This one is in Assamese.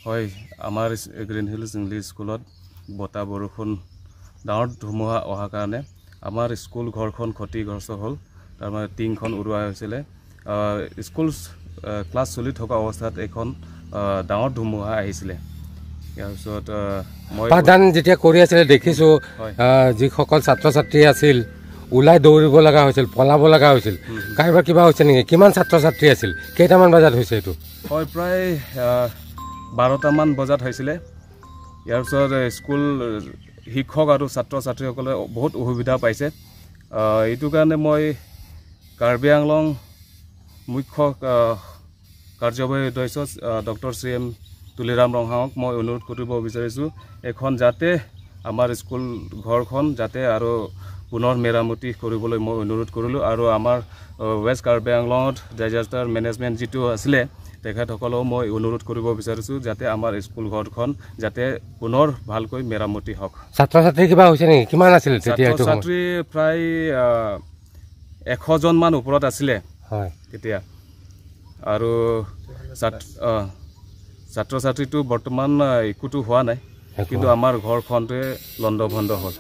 হয় আমাৰ গ্ৰীণ হিলছ ইংলিছ স্কুলত বতাহ বৰষুণ ডাঙৰ ধুমুহা অহাৰ কাৰণে আমাৰ স্কুল ঘৰখন ক্ষতিগ্ৰস্ত হ'ল তাৰ মানে টিংখন উৰুৱা হৈছিলে স্কুল ক্লাছ চলি থকা অৱস্থাত এখন ডাঙৰ ধুমুহা আহিছিলে ইয়াৰ পিছত মই পাঠদান যেতিয়া কৰি আছিলে দেখিছোঁ যিসকল ছাত্ৰ ছাত্ৰী আছিল ওলাই দৌৰিব লগা হৈছিল পলাব লগা হৈছিল কাৰোবাৰ কিবা হৈছে নেকি কিমান ছাত্ৰ ছাত্ৰী আছিল কেইটামান বজাত হৈছে এইটো হয় প্ৰায় 12টামান বজাত হৈছিলে ইয়াৰ পিছত স্কুল শিক্ষক আৰু ছাত্ৰ ছাত্ৰীসকলে বহুত অসুবিধা পাইছে এইটো কাৰণে মই কাৰ্বি আংলং মুখ্য কাৰ্যবাহী সদস্য ডক্টৰ CM তুলিৰাম ৰংহাঙক মই অনুৰোধ কৰিব বিচাৰিছোঁ এখন যাতে আমাৰ স্কুল ঘৰখন যাতে আৰু পুনৰ মেৰামতি কৰিবলৈ মই অনুৰোধ কৰিলোঁ আৰু আমাৰ ৱেষ্ট কাৰ্বি আংলঙত ডিজাষ্টাৰ মেনেজমেণ্ট যিটো আছিলে তেখেতসকলেও মই অনুৰোধ কৰিব বিচাৰিছোঁ যাতে আমাৰ স্কুল ঘৰখন যাতে পুনৰ ভালকৈ মেৰামতি হওক ছাত্ৰ ছাত্ৰী কিবা হৈছে নেকি কিমান আছিল তেতিয়া ছাত্ৰ ছাত্ৰী প্ৰায় 100 জন মান ওপৰত আছিলে হয় তেতিয়া আৰু ছাত্ৰ ছাত্ৰীটো বৰ্তমান একোটো হোৱা নাই কিন্তু আমাৰ ঘৰখনতে লণ্ডভণ্ড হ'ল